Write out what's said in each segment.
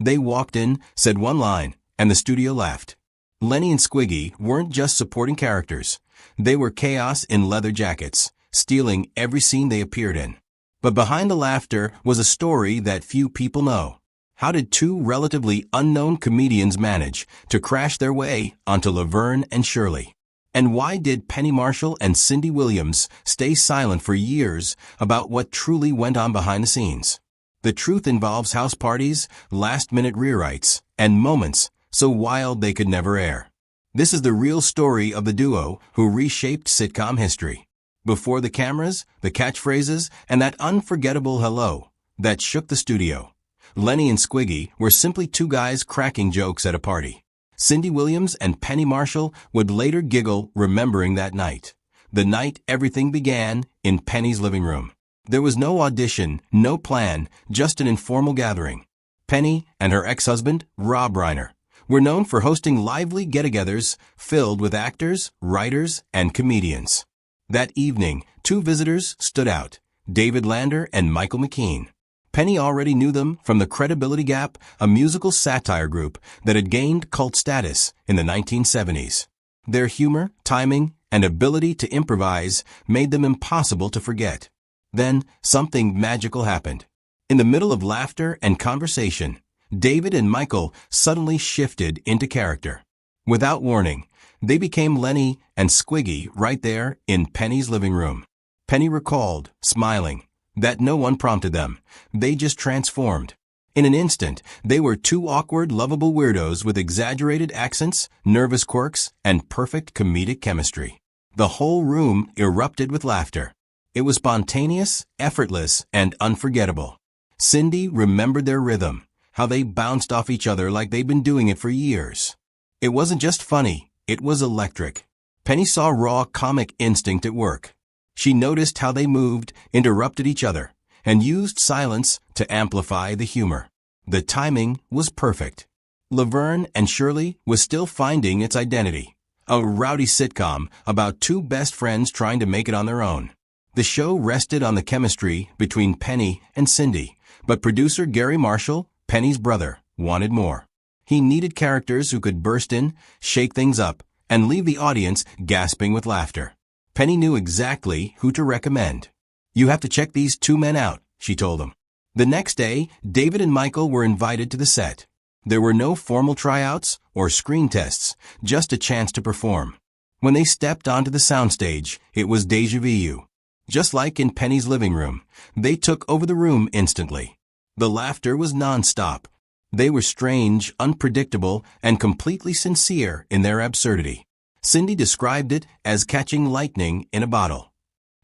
They walked in, said one line, and the studio laughed. Lenny and Squiggy weren't just supporting characters. They were chaos in leather jackets, stealing every scene they appeared in. But behind the laughter was a story that few people know. How did two relatively unknown comedians manage to crash their way onto Laverne and Shirley? And why did Penny Marshall and Cindy Williams stay silent for years about what truly went on behind the scenes? The truth involves house parties, last-minute rewrites, and moments so wild they could never air. This is the real story of the duo who reshaped sitcom history. Before the cameras, the catchphrases, and that unforgettable hello that shook the studio. Lenny and Squiggy were simply two guys cracking jokes at a party. Cindy Williams and Penny Marshall would later giggle remembering that night. The night everything began in Penny's living room. There was no audition, no plan, just an informal gathering. Penny and her ex-husband, Rob Reiner, were known for hosting lively get-togethers filled with actors, writers, and comedians. That evening, two visitors stood out, David Lander and Michael McKean. Penny already knew them from The Credibility Gap, a musical satire group that had gained cult status in the 1970s. Their humor, timing, and ability to improvise made them impossible to forget. Then, something magical happened. In the middle of laughter and conversation, David and Michael suddenly shifted into character. Without warning, they became Lenny and Squiggy right there in Penny's living room. Penny recalled, smiling, that no one prompted them. They just transformed. In an instant, they were two awkward, lovable weirdos with exaggerated accents, nervous quirks, and perfect comedic chemistry. The whole room erupted with laughter. It was spontaneous, effortless, and unforgettable. Cindy remembered their rhythm, how they bounced off each other like they'd been doing it for years. It wasn't just funny, it was electric. Penny saw raw comic instinct at work. She noticed how they moved, interrupted each other, and used silence to amplify the humor. The timing was perfect. Laverne and Shirley was still finding its identity. A rowdy sitcom about two best friends trying to make it on their own. The show rested on the chemistry between Penny and Cindy, but producer Garry Marshall, Penny's brother, wanted more. He needed characters who could burst in, shake things up, and leave the audience gasping with laughter. Penny knew exactly who to recommend. "You have to check these two men out," she told him. The next day, David and Michael were invited to the set. There were no formal tryouts or screen tests, just a chance to perform. When they stepped onto the soundstage, it was déjà vu. Just like in Penny's living room, they took over the room instantly. The laughter was nonstop. They were strange, unpredictable, and completely sincere in their absurdity. Cindy described it as catching lightning in a bottle.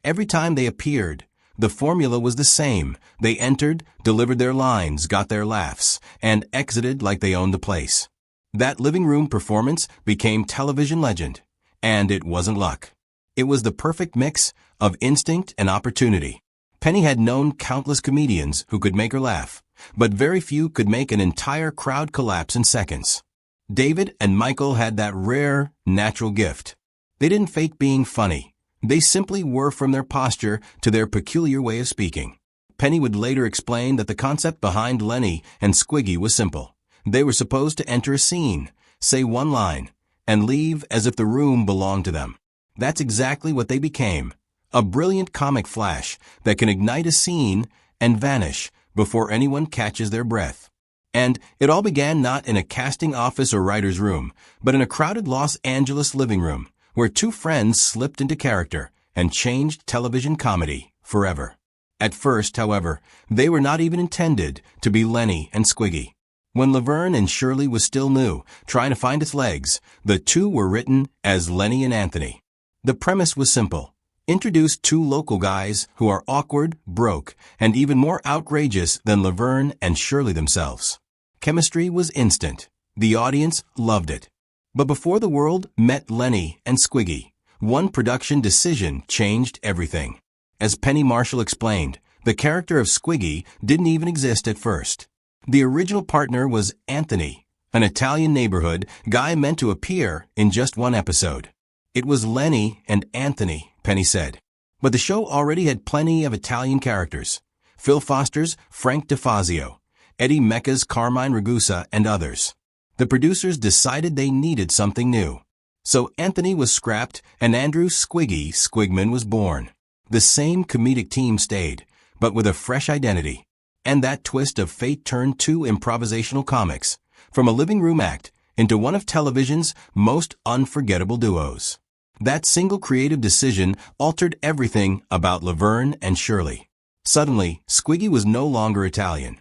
Every time they appeared, the formula was the same. They entered, delivered their lines, got their laughs, and exited like they owned the place. That living room performance became television legend, and it wasn't luck. It was the perfect mix of instinct and opportunity. Penny had known countless comedians who could make her laugh, but very few could make an entire crowd collapse in seconds. David and Michael had that rare, natural gift. They didn't fake being funny. They simply were from their posture to their peculiar way of speaking. Penny would later explain that the concept behind Lenny and Squiggy was simple. They were supposed to enter a scene, say one line, and leave as if the room belonged to them. That's exactly what they became. A brilliant comic flash that can ignite a scene and vanish before anyone catches their breath. And it all began not in a casting office or writer's room, but in a crowded Los Angeles living room, where two friends slipped into character and changed television comedy forever. At first, however, they were not even intended to be Lenny and Squiggy. When Laverne and Shirley was still new, trying to find its legs, the two were written as Lenny and Anthony. The premise was simple. Introduce two local guys who are awkward, broke, and even more outrageous than Laverne and Shirley themselves. Chemistry was instant. The audience loved it. But before the world met Lenny and Squiggy, one production decision changed everything. As Penny Marshall explained, the character of Squiggy didn't even exist at first. The original partner was Anthony, an Italian neighborhood guy meant to appear in just one episode. It was Lenny and Anthony, Penny said. But the show already had plenty of Italian characters. Phil Foster's Frank DeFazio, Eddie Mecca's Carmine Ragusa, and others. The producers decided they needed something new. So Anthony was scrapped and Andrew Squiggy Squigman was born. The same comedic team stayed, but with a fresh identity. And that twist of fate turned two improvisational comics, from a living room act, into one of television's most unforgettable duos. That single creative decision altered everything about Laverne and Shirley. Suddenly, Squiggy was no longer Italian.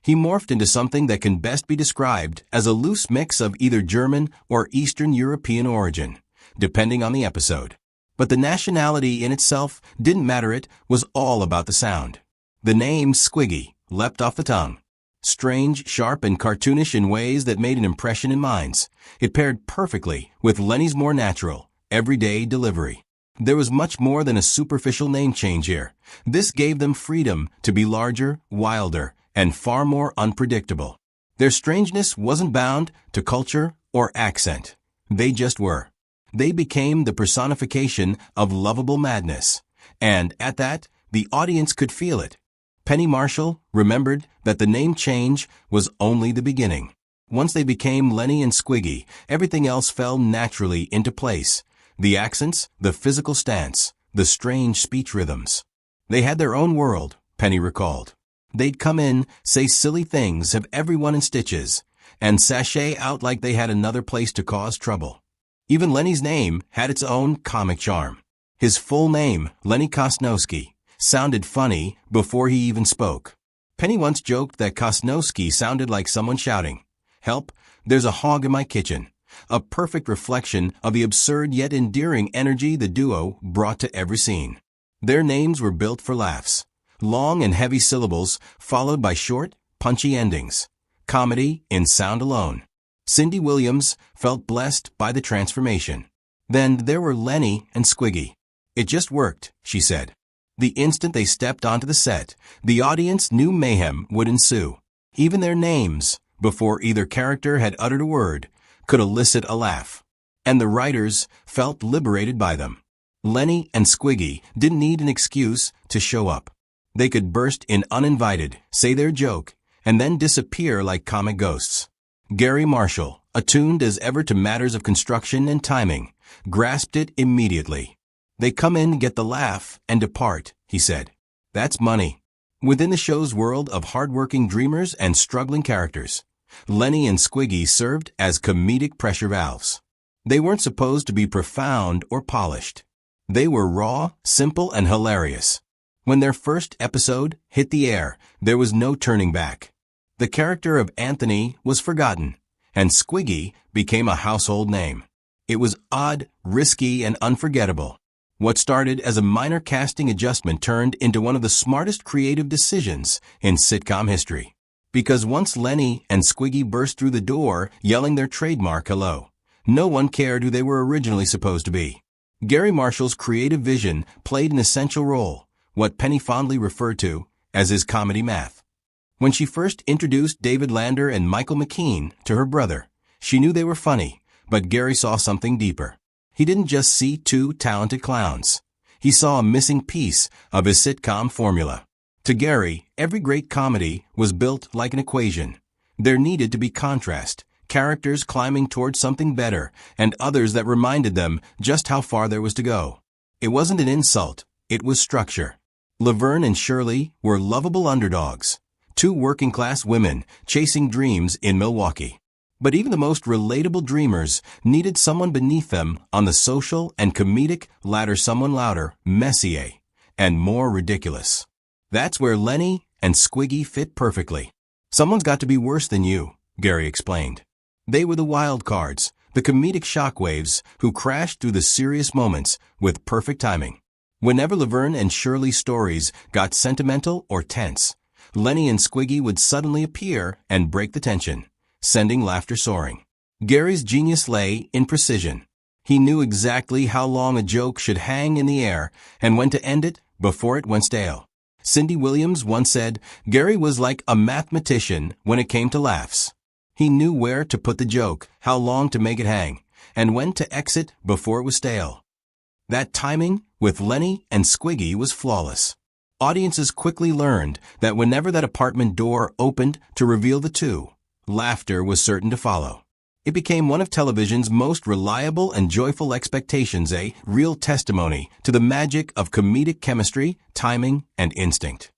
He morphed into something that can best be described as a loose mix of either German or Eastern European origin, depending on the episode. But the nationality in itself didn't matter. It was all about the sound. The name Squiggy leapt off the tongue. Strange, sharp, and cartoonish in ways that made an impression in minds. It paired perfectly with Lenny's more natural, everyday delivery. There was much more than a superficial name change here. This gave them freedom to be larger, wilder, and far more unpredictable. Their strangeness wasn't bound to culture or accent. They just were. They became the personification of lovable madness. And at that, the audience could feel it. Penny Marshall remembered that the name change was only the beginning. Once they became Lenny and Squiggy, everything else fell naturally into place. The accents, the physical stance, the strange speech rhythms. They had their own world, Penny recalled. They'd come in, say silly things, have everyone in stitches, and sashay out like they had another place to cause trouble. Even Lenny's name had its own comic charm. His full name, Lenny Kosnowski, sounded funny before he even spoke. Penny once joked that Kosnowski sounded like someone shouting, "Help, there's a hog in my kitchen," a perfect reflection of the absurd yet endearing energy the duo brought to every scene. Their names were built for laughs. Long and heavy syllables followed by short, punchy endings. Comedy in sound alone. Cindy Williams felt blessed by the transformation. Then there were Lenny and Squiggy. It just worked, she said. The instant they stepped onto the set, the audience knew mayhem would ensue. Even their names, before either character had uttered a word, could elicit a laugh. And the writers felt liberated by them. Lenny and Squiggy didn't need an excuse to show up. They could burst in uninvited, say their joke, and then disappear like comic ghosts. Garry Marshall, attuned as ever to matters of construction and timing, grasped it immediately. "They come in, get the laugh, and depart," he said. "That's money." Within the show's world of hard-working dreamers and struggling characters, Lenny and Squiggy served as comedic pressure valves. They weren't supposed to be profound or polished. They were raw, simple, and hilarious. When their first episode hit the air, there was no turning back. The character of Anthony was forgotten, and Squiggy became a household name. It was odd, risky, and unforgettable. What started as a minor casting adjustment turned into one of the smartest creative decisions in sitcom history. Because once Lenny and Squiggy burst through the door yelling their trademark hello, no one cared who they were originally supposed to be. Garry Marshall's creative vision played an essential role, what Penny fondly referred to as his comedy math. When she first introduced David Lander and Michael McKean to her brother, she knew they were funny, but Garry saw something deeper. He didn't just see two talented clowns. He saw a missing piece of his sitcom formula. To Garry, every great comedy was built like an equation. There needed to be contrast, characters climbing towards something better, and others that reminded them just how far there was to go. It wasn't an insult, it was structure. Laverne and Shirley were lovable underdogs, two working-class women chasing dreams in Milwaukee. But even the most relatable dreamers needed someone beneath them on the social and comedic ladder, someone louder, messier, and more ridiculous. That's where Lenny and Squiggy fit perfectly. "Someone's got to be worse than you," Garry explained. They were the wild cards, the comedic shockwaves who crashed through the serious moments with perfect timing. Whenever Laverne and Shirley's stories got sentimental or tense, Lenny and Squiggy would suddenly appear and break the tension, sending laughter soaring. Garry's genius lay in precision. He knew exactly how long a joke should hang in the air and when to end it before it went stale. Cindy Williams once said, "Garry was like a mathematician when it came to laughs." He knew where to put the joke, how long to make it hang, and when to exit before it was stale. That timing with Lenny and Squiggy was flawless. Audiences quickly learned that whenever that apartment door opened to reveal the two, laughter was certain to follow. It became one of television's most reliable and joyful expectations, a real testimony to the magic of comedic chemistry, timing, and instinct.